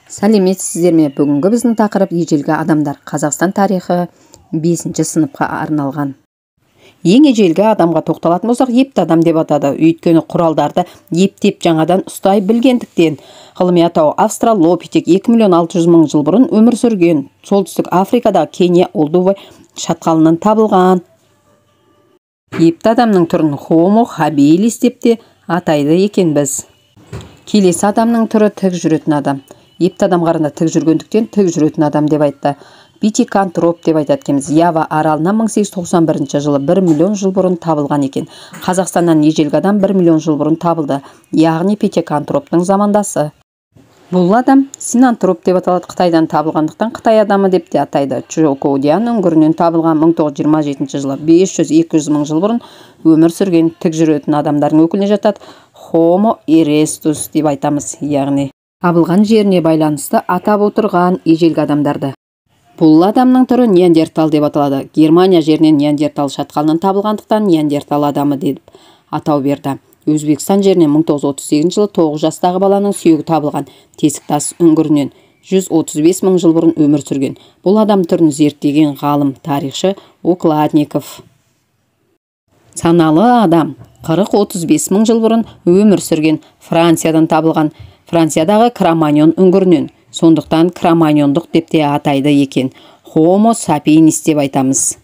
Сәлеметсіздер ме? Бүгінгі біздің тақырып ежелгі адамдар. Қазақстан тарихы 5-ші сыныпқа арналған. Ең ежелгі адамға тоқталатын болсақ, епті адам деп атады. Өйткені құралдарды ептеп жаңадан ұстай білгендіктен. Ғылыми атау Австралопитек 2 миллион 600 мың жыл бұрын өмір сүрген. Солтүстік Африкада Кения Олдувай шатқалынан табылған. Епті адамның түрін Homo habilis деп те атайды екен біз. Келесі адамның түрі тік жүретін адам. Епті адам қарында тік жүргендіктен тік жүретін адам деп айтты. Питекантроп деп айтады екенбіз. Ява аралынан 1891 жылы 1 миллион жыл бұрын табылған екен. Қазақстаннан ежелгі адам 1 миллион жыл бұрын табылды. Яғни Питекантроптың замандасы. Бұл адам Синантроп деп аталады. Қытайдан табылғандықтан Қытай адамы деп те атайды. Чжоукоудян үңгірінен табылған 1927 жылы 500-200 мың жыл бұрын өмір сүрген тік жүретін адамдардың өкіліне жатады. Homo erectus деп айтамыз. Яғни табылған жеріне байланысты атап отырған ежелгі адамдарды. Бұл адамның түрі неандертал деп аталады. Германия жерінен неандертал шатқалынан табылғандықтан неандертал адамы деп атау берді. Өзбекстан жерінен 1938 жылы 9 жастағы баланың сүйегі табылған. Тесіктас үңгірінен 135 мың жыл бұрын өмір сүрген. Бұл адам түрін зерттеген ғалым, тарихшы Окладников. Саналы адам 40-35 мың жыл бұрын өмір сүрген. Франциядан табылған. Франциядағы Кроманьон үңгірінен. Сондықтан кроманьондық деп те атайды екен. Homo sapiens деп айтамыз.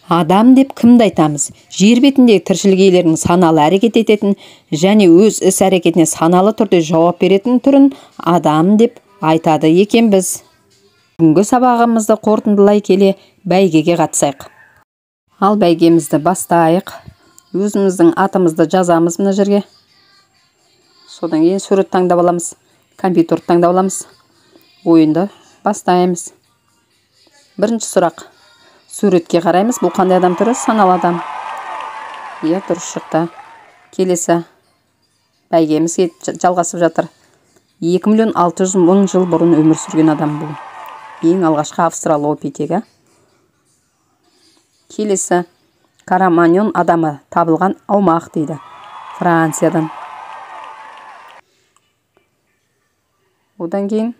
Адам деп кімді айтамыз? Жер бетіндегі тіршілік иелерінің саналы әрекет ететін және өз іс әрекетіне саналы түрде жауап беретін түрін адам деп айтады екен біз. Бүгінгі сабағымызды қорытындылай келе бәйгеге қатысайық. Ал бәйгемізді бастайық. Өзіміздің атымызды жазамыз мына жерге. Содан кейін сурет таңдап аламыз. Компьютер таңдап аламыз. Ойынды бастаймыз. Бірінші сұрақ. Суретке қараймыз. Бұл қандай адам түрі? Саналы адам. Иә, дұрыс шықты. Келесі. Бәйгеміз жалғасып жатыр. 2 миллион 600 мың жыл бұрын өмір сүрген адам бұл. Ең алғашқы Австралопитегі. Келесі. Кроманьон адамы табылған аумақ дейді. Франциядан. Одан кейін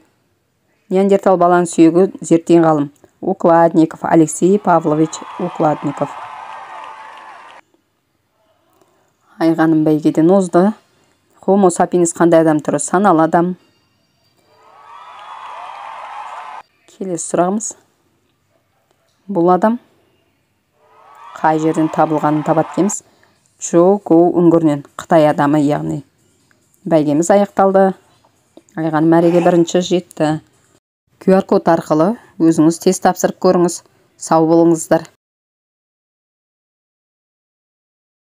неандертал баланың сүйегі зерттеген ғалым Окладников, Алексей Павлович Окладников. Айғаным бәйгеден озды. Homo sapiens қандай адам түрі? Саналы адам. Келесі сұрағымыз. Бұл адам қай жерден табылғанын табады екенбіз? Чжоукоу үңгірінен. Қытай адамы, яғни. Бәйгеміз аяқталды. Айған мәреге бірінші жетті. QR код арқылы өзіңіз тест тапсырып көріңіз. Сау болыңыздар.